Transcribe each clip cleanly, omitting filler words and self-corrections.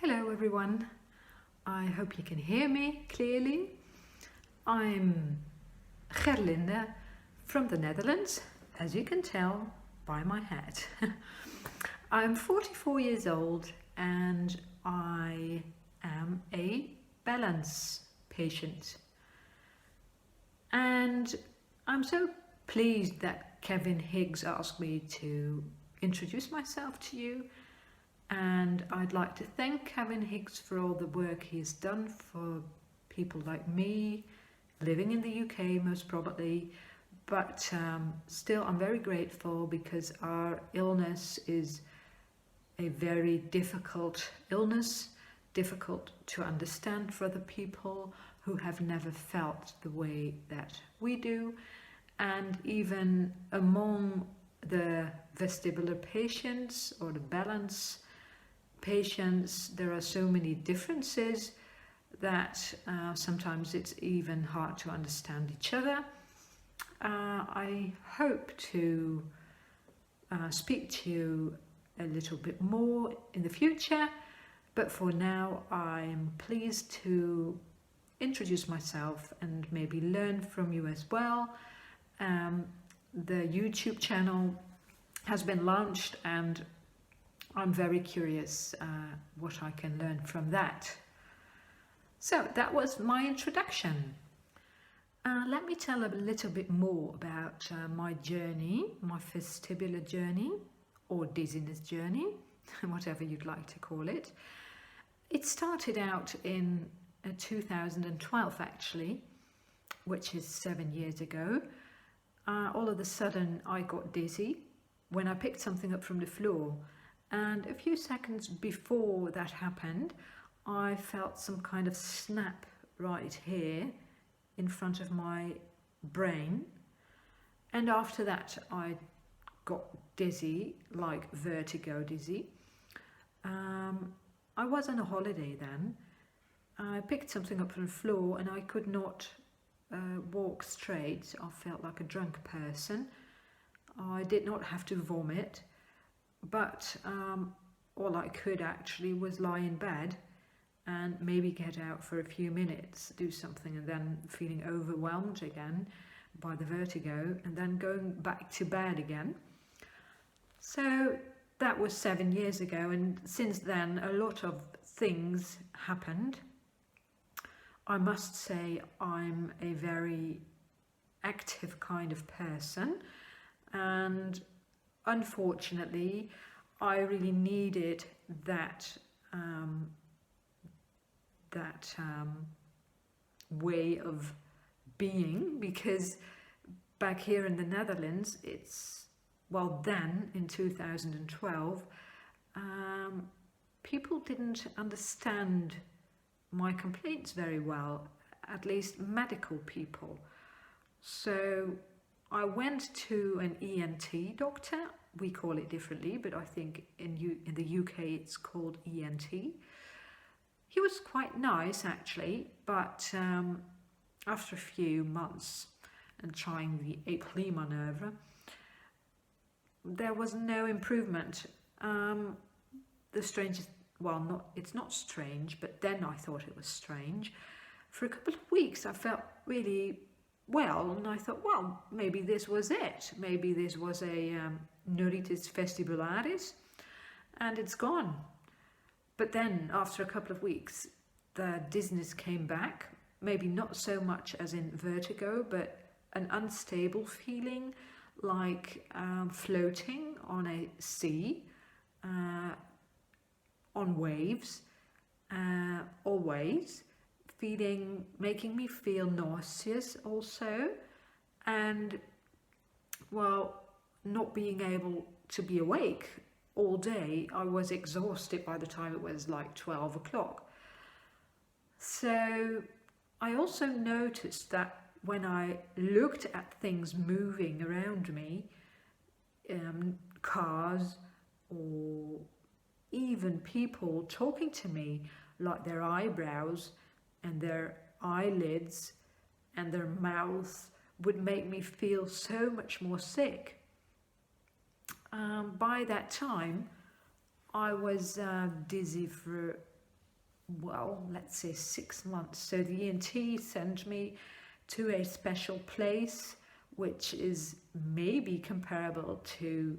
Hello everyone, I hope you can hear me clearly. I'm Gerlinde from the Netherlands, as you can tell by my hat. I'm 44 years old and I am a balance patient. And I'm so pleased that Kevin Higgs asked me to introduce myself to you. And I'd like to thank Kevin Higgs for all the work he's done for people like me, living in the UK most probably, but still I'm very grateful because our illness is a very difficult illness, difficult to understand for other people who have never felt the way that we do. And even among the vestibular patients or the balance patients, there are so many differences that sometimes it's even hard to understand each other. I hope to speak to you a little bit more in the future, but for now I'm pleased to introduce myself and maybe learn from you as well. The YouTube channel has been launched and I'm very curious what I can learn from that. So that was my introduction. Let me tell a little bit more about my journey, my vestibular journey or dizziness journey, whatever you'd like to call it. It started out in 2012 actually, which is 7 years ago. All of a sudden I got dizzy when I picked something up from the floor. And a few seconds before that happened, I felt some kind of snap right here in front of my brain. And after that, I got dizzy, like vertigo dizzy. I was on a holiday then. I picked something up from the floor and I could not walk straight. I felt like a drunk person. I did not have to vomit. But all I could actually was lie in bed and maybe get out for a few minutes, do something, and then feeling overwhelmed again by the vertigo and then going back to bed again. So that was 7 years ago, and since then a lot of things happened. I must say I'm a very active kind of person, and unfortunately, I really needed that way of being, because back here in the Netherlands, then in 2012, people didn't understand my complaints very well, at least medical people. So I went to an ENT doctor. We call it differently, but I think in the UK it's called ENT. He was quite nice actually, but after a few months and trying the Apli maneuver, there was no improvement. The strangest, it's not strange, but then I thought it was strange. For a couple of weeks I felt really well, and I thought, well, maybe this was it. Maybe this was a neuritis vestibularis, and it's gone. But then, after a couple of weeks, the dizziness came back. Maybe not so much as in vertigo, but an unstable feeling, like floating on a sea, on waves, always. Making me feel nauseous also, and not being able to be awake all day. I was exhausted by the time it was like 12 o'clock. So I also noticed that when I looked at things moving around me, cars or even people talking to me, like their eyebrows and their eyelids and their mouths would make me feel so much more sick. By that time, I was dizzy for well, let's say 6 months. So the ENT sent me to a special place, which is maybe comparable to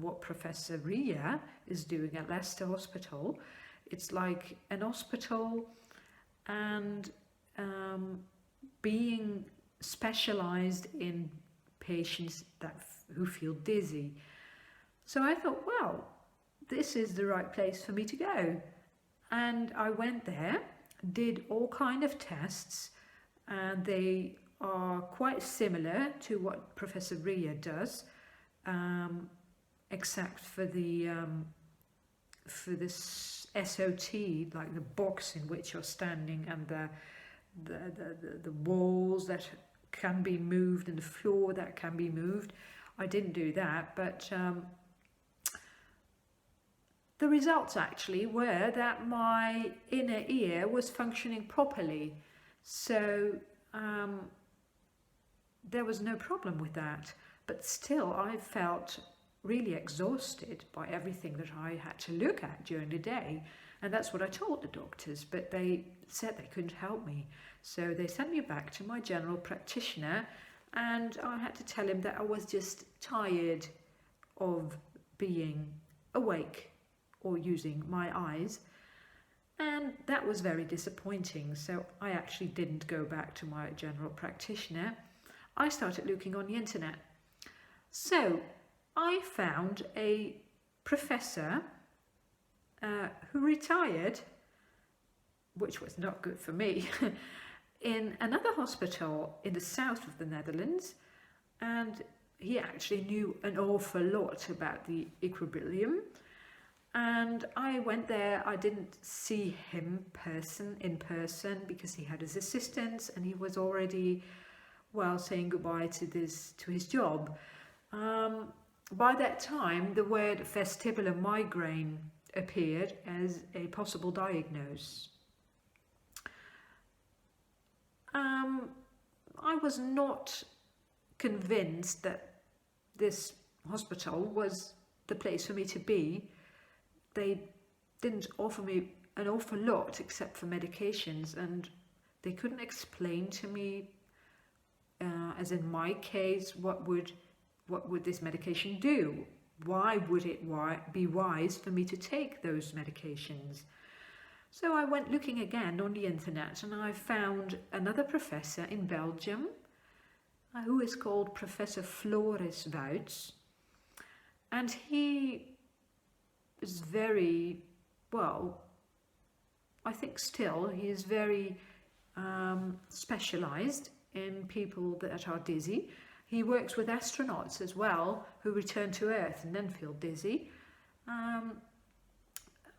what Professor Ria is doing at Leicester Hospital. It's like an hospital and being specialized in patients who feel dizzy. So I thought, well, this is the right place for me to go. And I went there, did all kind of tests, and they are quite similar to what Professor Ria does, except for the SOT, like the box in which you're standing, and the walls that can be moved and the floor that can be moved. I didn't do that, but the results actually were that my inner ear was functioning properly. So there was no problem with that. But still, I felt really exhausted by everything that I had to look at during the day. And that's what I told the doctors, but they said they couldn't help me. So they sent me back to my general practitioner, and I had to tell him that I was just tired of being awake or using my eyes. And that was very disappointing. So I actually didn't go back to my general practitioner. I started looking on the internet. So I found a professor who retired, which was not good for me, in another hospital in the south of the Netherlands. And he actually knew an awful lot about the equilibrium. And I went there. I didn't see him in person because he had his assistants and he was already, well, saying goodbye to his job. By that time, the word vestibular migraine appeared as a possible diagnosis. I was not convinced that this hospital was the place for me to be. They didn't offer me an awful lot except for medications, and they couldn't explain to me, as in my case, what would this medication do? Why would it be wise for me to take those medications? So I went looking again on the internet, and I found another professor in Belgium who is called Professor Floris Wuits, and he is very, well, I think still he is very specialized in people that are dizzy. He works with astronauts as well who return to Earth and then feel dizzy.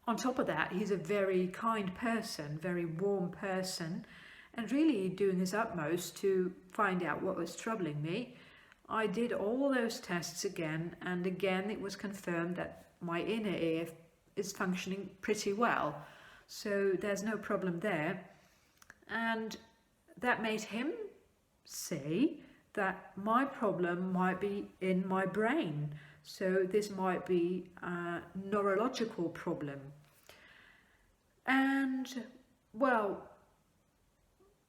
On top of that, he's a very kind person, very warm person, and really doing his utmost to find out what was troubling me. I did all those tests again, and again it was confirmed that my inner ear is functioning pretty well. So there's no problem there. And that made him say that my problem might be in my brain. So this might be a neurological problem. And, well,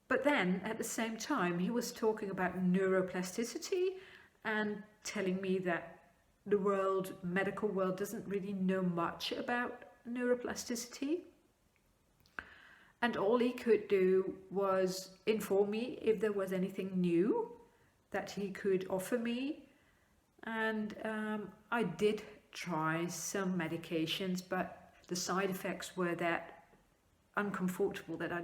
but then at the same time, he was talking about neuroplasticity and telling me that the medical world doesn't really know much about neuroplasticity. And all he could do was inform me if there was anything new that he could offer me. And I did try some medications, but the side effects were that uncomfortable that I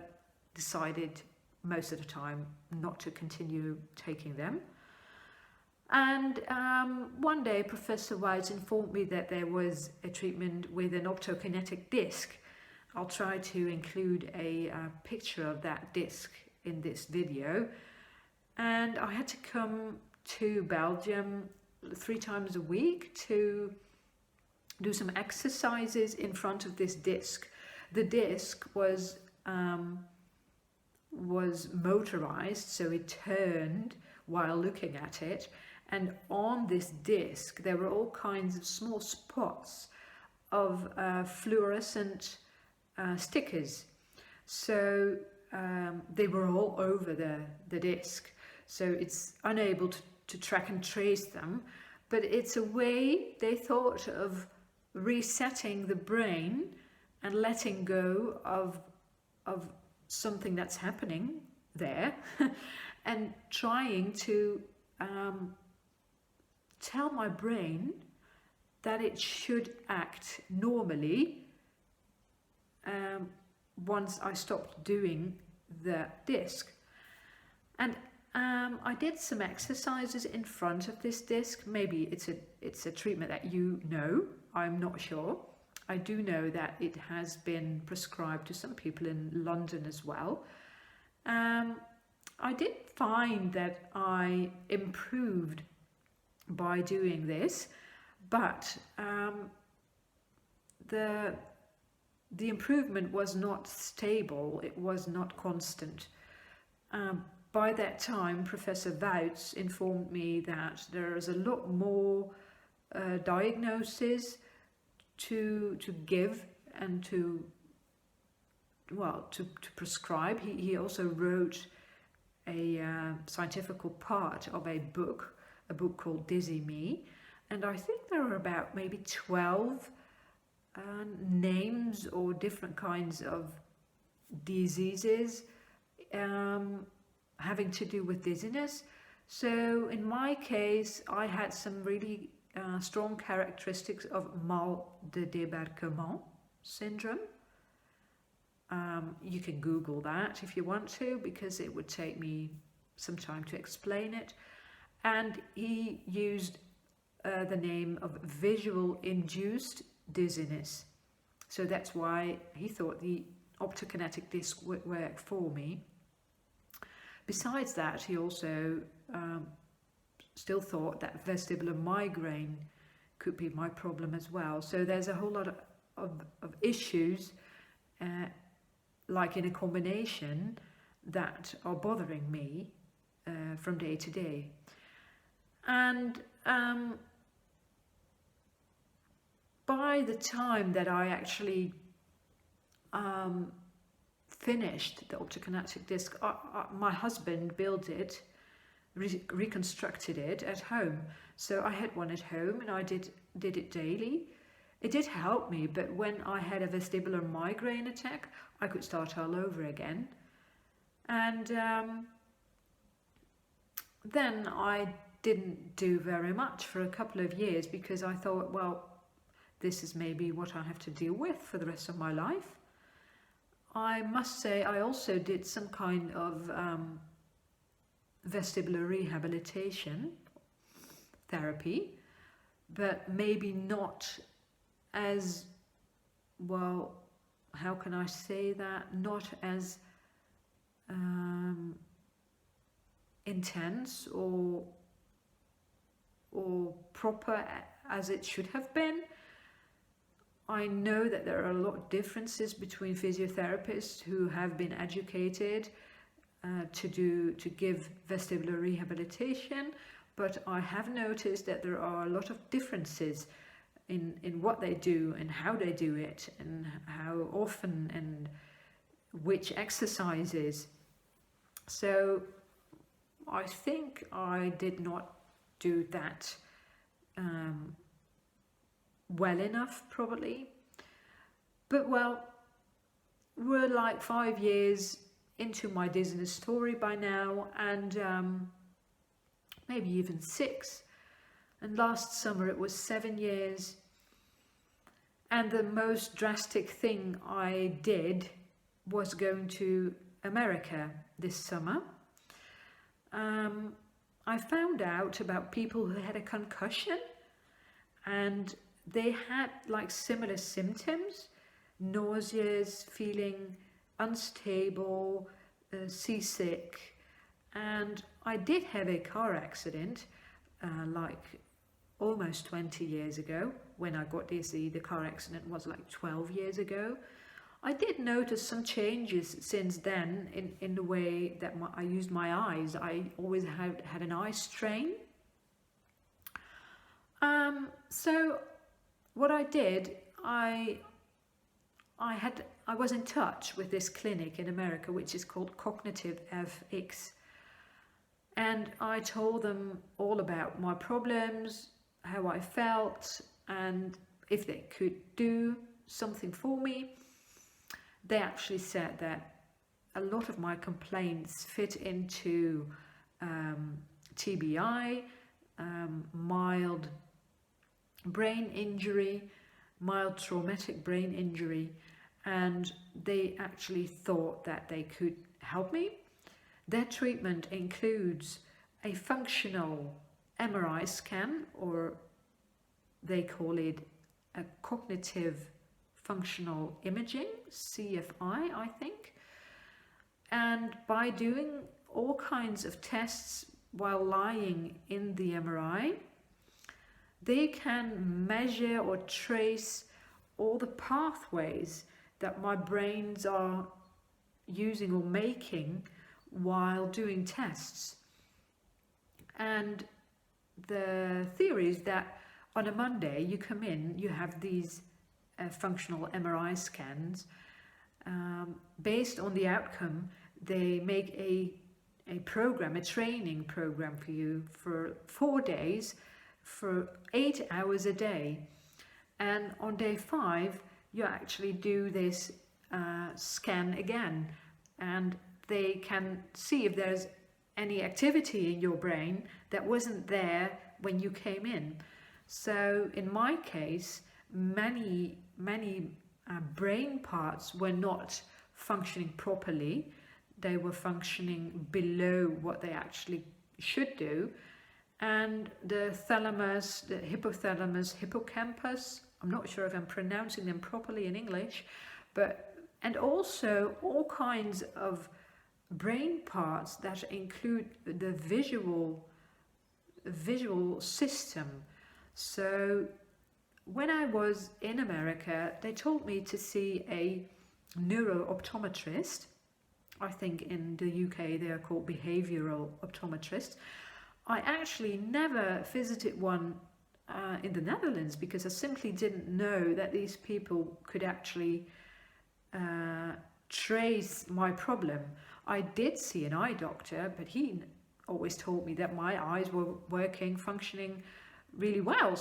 decided most of the time not to continue taking them. And one day Professor Wuits informed me that there was a treatment with an optokinetic disc. I'll try to include a picture of that disc in this video. And I had to come to Belgium 3 times a week to do some exercises in front of this disc. The disc was motorized, so it turned while looking at it. And on this disc, there were all kinds of small spots of fluorescent stickers. So they were all over the disc. So it's unable to track and trace them. But it's a way they thought of resetting the brain and letting go of something that's happening there and trying to tell my brain that it should act normally once I stopped doing the disc. And I did some exercises in front of this disc. Maybe it's a treatment that you know, I'm not sure. I do know that it has been prescribed to some people in London as well. I did find that I improved by doing this, but the improvement was not stable, it was not constant. By that time, Professor Wouts informed me that there is a lot more diagnosis to give and to prescribe. He also wrote a scientific part of a book called Dizzy Me, and I think there are about maybe 12 names or different kinds of diseases having to do with dizziness. So in my case, I had some really strong characteristics of mal de débarquement syndrome. You can Google that if you want to, because it would take me some time to explain it. And he used the name of visual induced dizziness. So that's why he thought the optokinetic disc would work for me. Besides that, he also still thought that vestibular migraine could be my problem as well. So there's a whole lot of issues like in a combination that are bothering me from day to day. And by the time that I actually finished the optokinetic disc, my husband built it, reconstructed it at home. So I had one at home and I did it daily. It did help me, but when I had a vestibular migraine attack, I could start all over again. And then I didn't do very much for a couple of years because I thought, well, this is maybe what I have to deal with for the rest of my life. I must say I also did some kind of vestibular rehabilitation therapy, but maybe not as well, how can I say that, not as intense or proper as it should have been. I know that there are a lot of differences between physiotherapists who have been educated to give vestibular rehabilitation, but I have noticed that there are a lot of differences in what they do and how they do it and how often and which exercises. So I think I did not do that well enough, probably. But well, we're like 5 years into my dizziness story by now, and maybe even 6. And last summer it was 7 years. And the most drastic thing I did was going to America this summer. I found out about people who had a concussion and they had like similar symptoms, nauseous, feeling unstable, seasick. And I did have a car accident like almost 20 years ago. When I got dizzy, the car accident was like 12 years ago. I did notice some changes since then in the way that I used my eyes. I always had an eye strain. So what I did, I I was in touch with this clinic in America, which is called Cognitive FX. And I told them all about my problems, how I felt, and if they could do something for me. They actually said that a lot of my complaints fit into TBI, mild brain injury, mild traumatic brain injury, and they actually thought that they could help me. Their treatment includes a functional MRI scan, or they call it a cognitive functional imaging, CFI, I think. And by doing all kinds of tests while lying in the MRI, they can measure or trace all the pathways that my brains are using or making while doing tests. And the theory is that on a Monday you come in, you have these functional MRI scans. Based on the outcome, they make a program, a training program for you for 4 days, for 8 hours a day. And on day 5, you actually do this scan again, and they can see if there's any activity in your brain that wasn't there when you came in. So in my case, many brain parts were not functioning properly. They were functioning below what they actually should do. And the thalamus, the hypothalamus, hippocampus, I'm not sure if I'm pronouncing them properly in English, and also all kinds of brain parts that include the visual system. So when I was in America, they told me to see a neuro-optometrist. I think in the UK they are called behavioral optometrists. I actually never visited one in the Netherlands because I simply didn't know that these people could actually trace my problem. I did see an eye doctor, but he always told me that my eyes were working, functioning really well.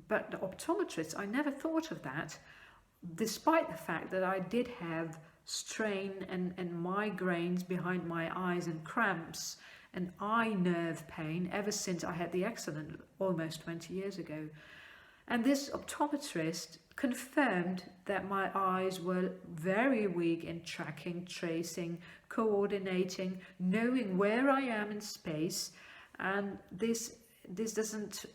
But the optometrist, I never thought of that, despite the fact that I did have strain and migraines behind my eyes and cramps and eye nerve pain ever since I had the accident almost 20 years ago. And this optometrist confirmed that my eyes were very weak in tracking, tracing, coordinating, knowing where I am in space. And this doesn't,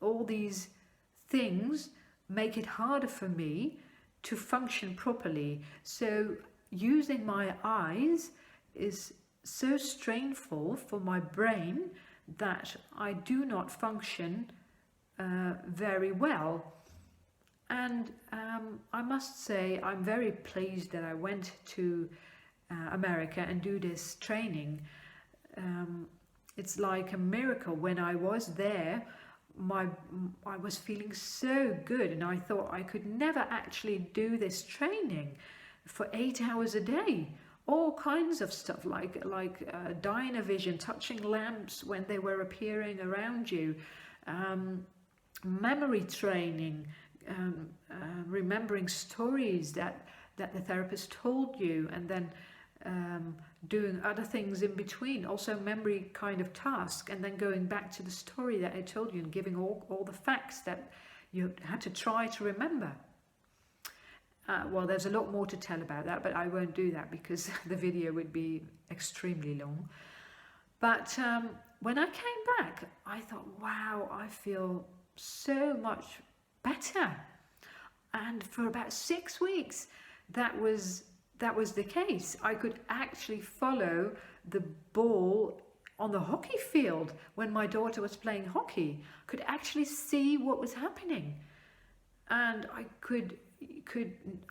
all these things make it harder for me to function properly. So using my eyes is so strainful for my brain that I do not function very well. And I must say I'm very pleased that I went to America and do this training. It's like a miracle. When I was there, I was feeling so good, and I thought I could never actually do this training for 8 hours a day. All kinds of stuff like Dynavision, touching lamps when they were appearing around you, memory training, remembering stories that the therapist told you, and then doing other things in between, also memory kind of task, and then going back to the story that I told you and giving all the facts that you had to try to remember. Well, there's a lot more to tell about that, but I won't do that because the video would be extremely long. But when I came back, I thought, wow, I feel so much better. And for about 6 weeks, that was the case. I could actually follow the ball on the hockey field when my daughter was playing hockey. I could actually see what was happening. And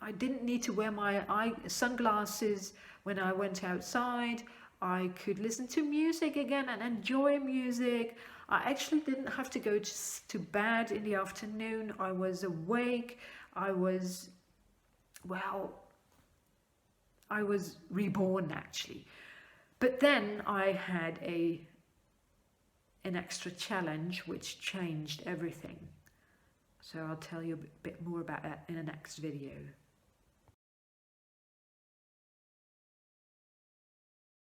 I didn't need to wear my sunglasses when I went outside. I could listen to music again and enjoy music. I actually didn't have to go to bed in the afternoon. I was awake. I was, well, I was reborn actually. But then I had an extra challenge which changed everything. So I'll tell you a bit more about that in the next video.